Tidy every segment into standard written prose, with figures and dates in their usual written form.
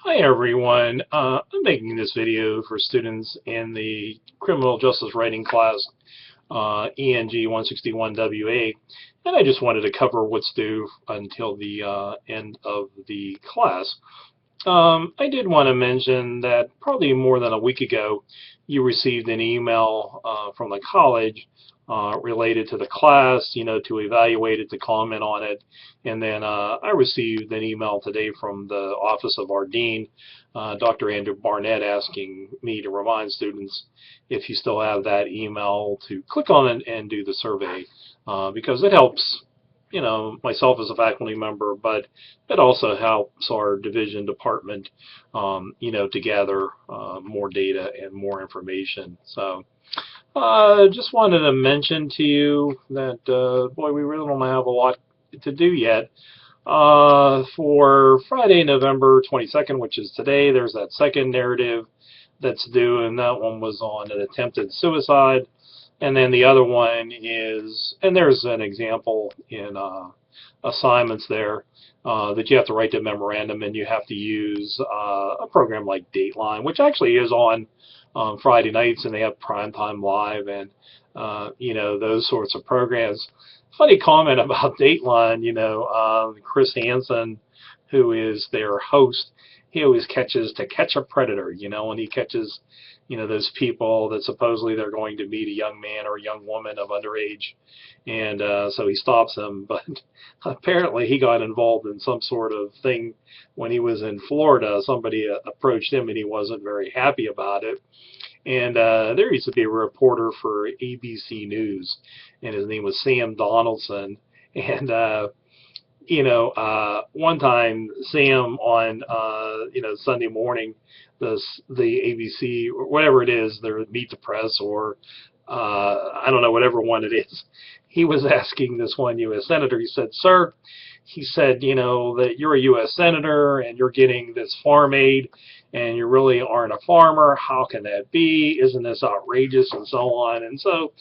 Hi everyone. I'm making this video for students in the criminal justice writing class, ENG 161WA, and I just wanted to cover what's due until the end of the class. I did want to mention that probably more than a week ago, you received an email from the college related to the class, to evaluate it, to comment on it. And then I received an email today from the office of our dean, Dr. Andrew Barnett, asking me to remind students, if you still have that email, to click on it and do the survey, because it helps myself as a faculty member, but it also helps our division department, to gather more data and more information. So just wanted to mention to you that, boy, we really don't have a lot to do yet. For Friday, November 22nd, which is today, there's that second narrative that's due, and that one was on an attempted suicide. And then the other one is, and there's an example in assignments there, that you have to write the memorandum, and you have to use a program like Dateline, which actually is on Friday nights, and they have Primetime Live and those sorts of programs. Funny comment about Dateline, Chris Hansen, who is their host, he always catches To Catch a Predator, and he catches those people that supposedly they're going to meet a young man or a young woman of underage, and so he stops them. But apparently he got involved in some sort of thing when he was in Florida. Somebody approached him and he wasn't very happy about it. And there used to be a reporter for ABC News, and his name was Sam Donaldson. And one time Sam on Sunday morning, the ABC or whatever it is, their Meet the Press, or I don't know, whatever one it is, he was asking this one U.S. senator. He said, "Sir," he said, that you're a U.S. senator and you're getting this farm aid, and you really aren't a farmer. How can that be? Isn't this outrageous?" And so on. And so,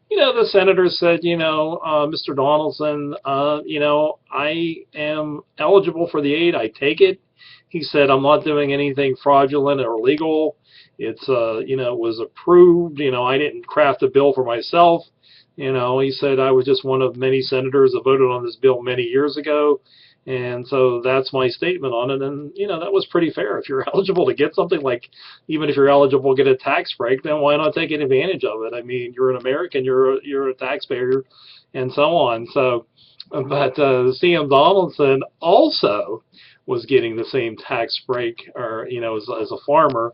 the senator said, "Mr. Donaldson, I am eligible for the aid. I take it." He said, "I'm not doing anything fraudulent or illegal. It's, it was approved. I didn't craft a bill for myself. He said, I was just one of many senators that voted on this bill many years ago. And so that's my statement on it." And, that was pretty fair. If you're eligible to get something, like, even if you're eligible to get a tax break, then why not take advantage of it? I mean, you're an American, you're a taxpayer, and so on. So, but Sam Donaldson also was getting the same tax break, or, as a farmer.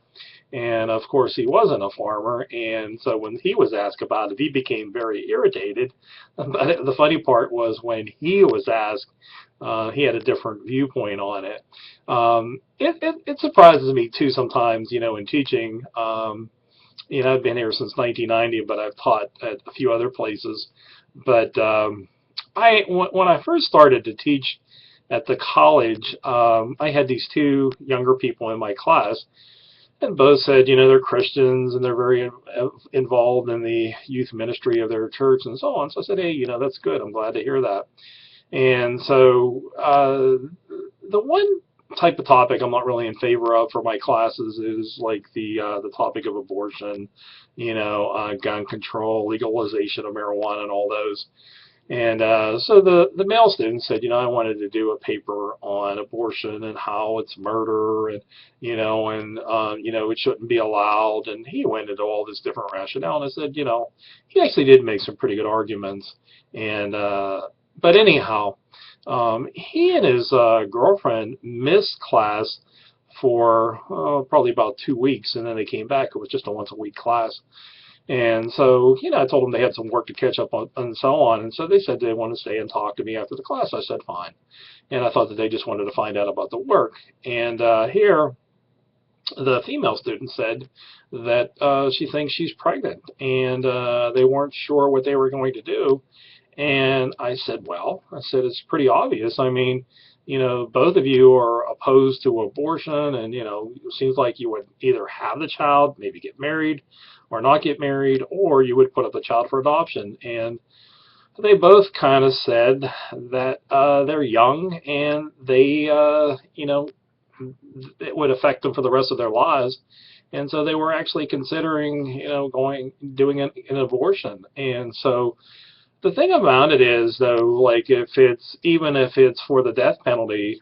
And of course he wasn't a farmer, and so when he was asked about it, he became very irritated. But the funny part was, when he was asked, he had a different viewpoint on it. It surprises me too sometimes, in teaching. I've been here since 1990, but I've taught at a few other places. But when I first started to teach at the college, I had these two younger people in my class, and both said, they're Christians and they're very involved in the youth ministry of their church and so on. So I said, "Hey, that's good. I'm glad to hear that." And so the one type of topic I'm not really in favor of for my classes is like the topic of abortion, gun control, legalization of marijuana, and all those. And so the male student said, I wanted to do a paper on abortion and how it's murder, and it shouldn't be allowed. And he went into all this different rationale, and I said, he actually did make some pretty good arguments. And but anyhow, he and his girlfriend missed class for probably about 2 weeks, and then they came back. It was just a once-a-week class. And so, I told them they had some work to catch up on and so on. And so they said they wanted to stay and talk to me after the class. I said, fine. And I thought that they just wanted to find out about the work. And here, the female student said that she thinks she's pregnant, and they weren't sure what they were going to do. And I said, well, it's pretty obvious. I mean, both of you are opposed to abortion, and, it seems like you would either have the child, maybe get married, or not get married, or you would put up the child for adoption. And they both kind of said that they're young, and they, it would affect them for the rest of their lives. And so they were actually considering, doing an abortion. And so the thing about it is, though, like even if it's for the death penalty,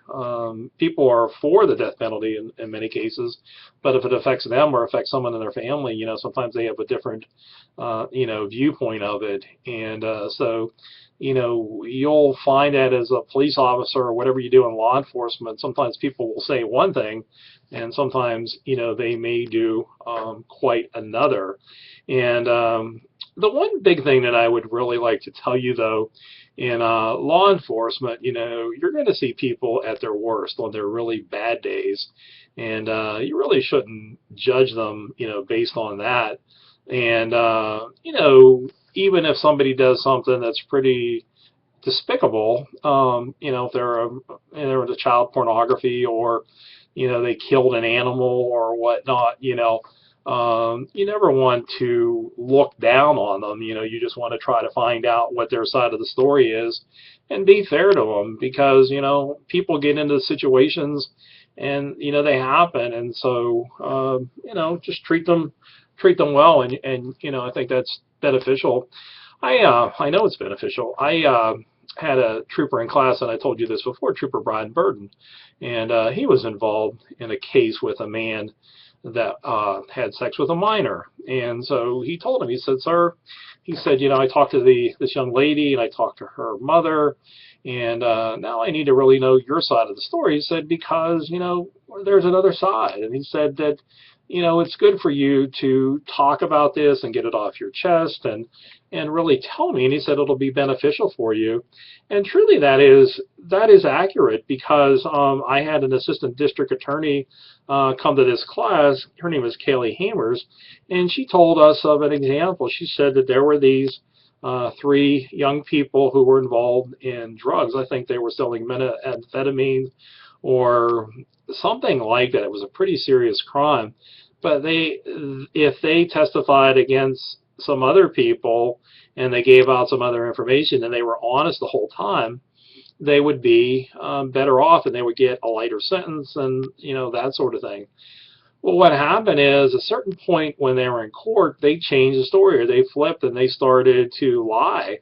people are for the death penalty in many cases. But if it affects them or affects someone in their family, sometimes they have a different, viewpoint of it. And so, you'll find that as a police officer or whatever you do in law enforcement, sometimes people will say one thing, and sometimes, they may do quite another. And the one big thing that I would really like to tell you, though, in law enforcement, you're going to see people at their worst on their really bad days, and you really shouldn't judge them, based on that. And even if somebody does something that's pretty despicable, if they're into child pornography, or they killed an animal or whatnot, you never want to look down on them. You just want to try to find out what their side of the story is and be fair to them, because people get into situations, and they happen. And so just treat them well, and I think that's beneficial. I know it's beneficial. I had a trooper in class, and I told you this before, Trooper Brian Burton, and he was involved in a case with a man that had sex with a minor. And so he told him, he said, "Sir," he said, "I talked to this young lady, and I talked to her mother, and now I need to really know your side of the story." He said, "Because there's another side." And he said that it's good for you to talk about this and get it off your chest, and really tell me. And he said it'll be beneficial for you. And truly, that is accurate, because I had an assistant district attorney come to this class. Her name is Kaylee Hammers, and she told us of an example. She said that there were these 3 young people who were involved in drugs. I think they were selling methamphetamine or something like that. It was a pretty serious crime. But if they testified against some other people, and they gave out some other information, and they were honest the whole time, they would be better off, and they would get a lighter sentence, and that sort of thing. Well, what happened is, at a certain point when they were in court, they changed the story, or they flipped, and they started to lie.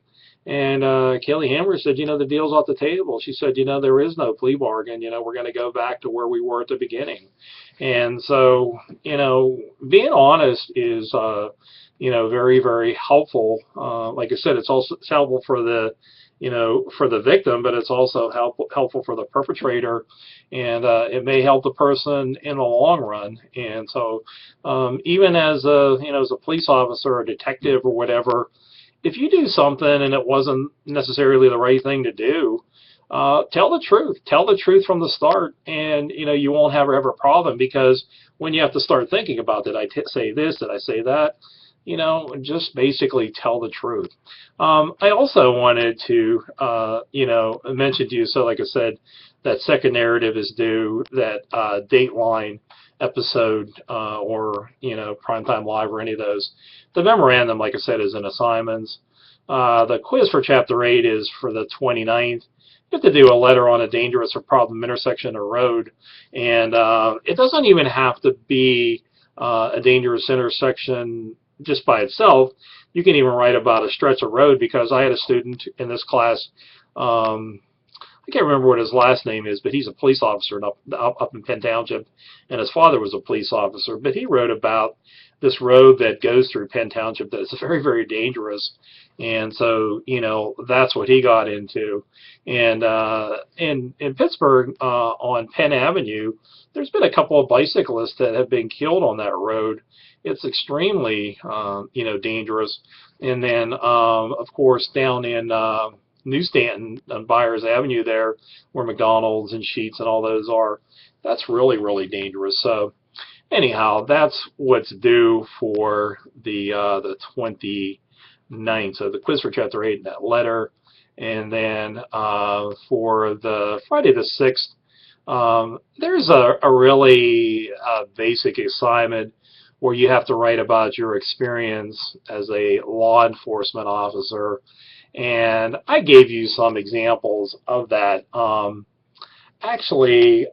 And Kelly Hammer said, the deal's off the table. She said, there is no plea bargain. We're going to go back to where we were at the beginning. And so, being honest is, very, very helpful. Like I said, it's helpful for the, for the victim, but it's also helpful for the perpetrator, and it may help the person in the long run. And so, even as as a police officer or detective or whatever, if you do something and it wasn't necessarily the right thing to do, tell the truth. Tell the truth from the start, and you won't ever have a problem, because when you have to start thinking about, did I say this? Did I say that? Just basically tell the truth. I also wanted to, mention to you, so like I said, that second narrative is due, that Dateline episode, or, Primetime Live, or any of those. The memorandum, like I said, is in assignments. The quiz for Chapter 8 is for the 29th. You have to do a letter on a dangerous or problem intersection or road, and it doesn't even have to be a dangerous intersection just by itself. You can even write about a stretch of road, because I had a student in this class, I can't remember what his last name is, but he's a police officer up in Penn Township, and his father was a police officer. But he wrote about this road that goes through Penn Township that is very, very dangerous. And so, that's what he got into. And in Pittsburgh, on Penn Avenue, there's been a couple of bicyclists that have been killed on that road. It's extremely, dangerous. And then, of course, down in New Stanton on Byers Avenue there, where McDonald's and Sheetz and all those are, that's really, really dangerous. So anyhow, that's what's due for the 29th. So the quiz for Chapter 8 in that letter. And then for the Friday the 6th, there's a really basic assignment where you have to write about your experience as a law enforcement officer. And I gave you some examples of that. Actually,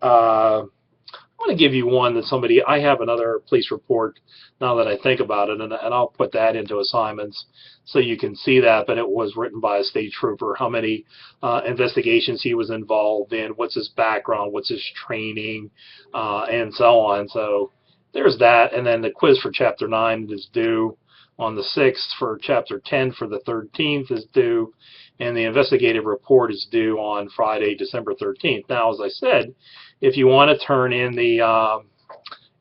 want to give you one that I have another police report now that I think about it, and I'll put that into assignments so you can see that, but it was written by a state trooper, how many investigations he was involved in, what's his background, what's his training, and so on. So there's that, and then the quiz for Chapter 9 is due on the 6th, for Chapter 10 for the 13th is due, and the investigative report is due on Friday, December 13th. Now, as I said, if you want to turn in the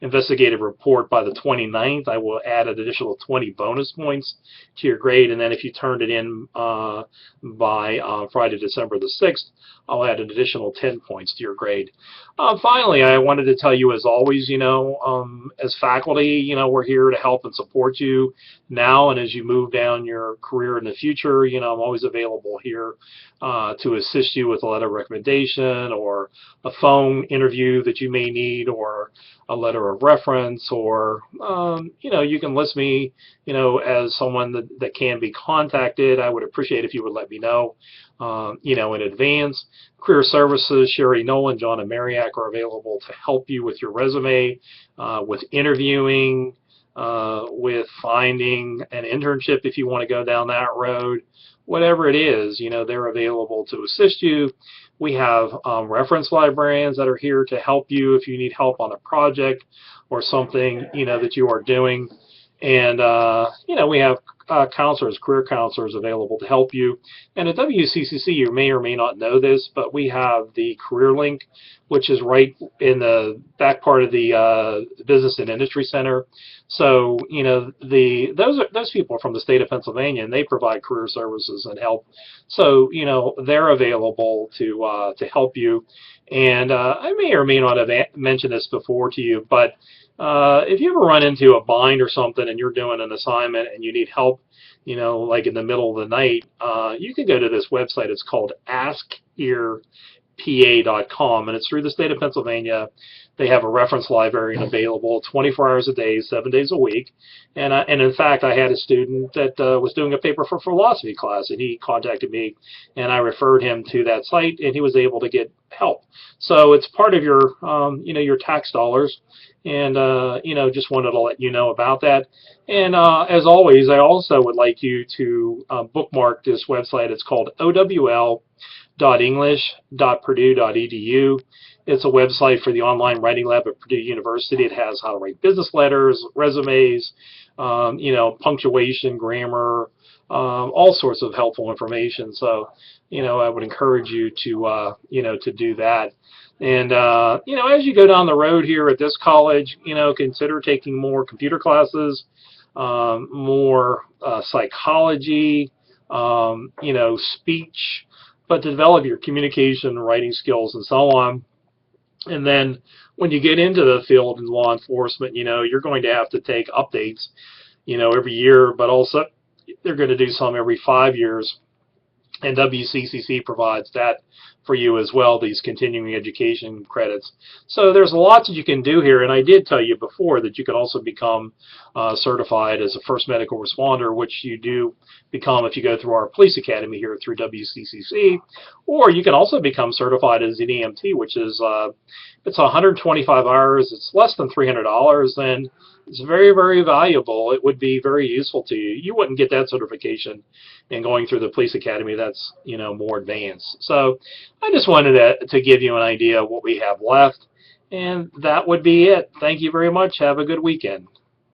investigative report by the 29th, I will add an additional 20 bonus points to your grade, and then if you turned it in by Friday, December the 6th, I'll add an additional 10 points to your grade. Finally, I wanted to tell you, as always, as faculty, we're here to help and support you now and as you move down your career in the future. I'm always available here to assist you with a letter of recommendation or a phone interview that you may need, or a letter of reference, or you can list me as someone that can be contacted. I would appreciate if you would let me know in advance. Career Services, Sherry Nolan, John and Mariak are available to help you with your resume, with interviewing, with finding an internship if you want to go down that road. Whatever it is, they're available to assist you. We have reference librarians that are here to help you if you need help on a project or something, that you are doing. And, we have counselors, career counselors available to help you. And at WCCC, you may or may not know this, but we have the career link, which is right in the back part of the Business and Industry Center. So, those people are from the state of Pennsylvania, and they provide career services and help. So, they're available to help you. And I may or may not have mentioned this before to you, but if you ever run into a bind or something and you're doing an assignment and you need help, like in the middle of the night, you can go to this website. It's called AskHerePA.com, and it's through the state of Pennsylvania. They have a reference librarian available 24 hours a day, 7 days a week. And in fact, I had a student that was doing a paper for philosophy class, and he contacted me, and I referred him to that site, and he was able to get help. So it's part of your, your tax dollars. And, just wanted to let you know about that. And as always, I also would like you to bookmark this website. It's called owl.english.purdue.edu. It's a website for the online writing lab at Purdue University. It has how to write business letters, resumes, punctuation, grammar, all sorts of helpful information. So, I would encourage you to, to do that. And, as you go down the road here at this college, consider taking more computer classes, more psychology, speech, but to develop your communication, writing skills, and so on. And then when you get into the field in law enforcement, you're going to have to take updates, every year, but also they're going to do some every 5 years. And WCCC provides that for you as well, these continuing education credits. So there's lots that you can do here, and I did tell you before that you can also become certified as a first medical responder, which you do become if you go through our police academy here through WCCC, or you can also become certified as an EMT, which is it's 125 hours, it's less than $300, and it's very, very valuable. It would be very useful to you. You wouldn't get that certification in going through the police academy. That's, more advanced. So I just wanted to give you an idea of what we have left, and that would be it. Thank you very much. Have a good weekend.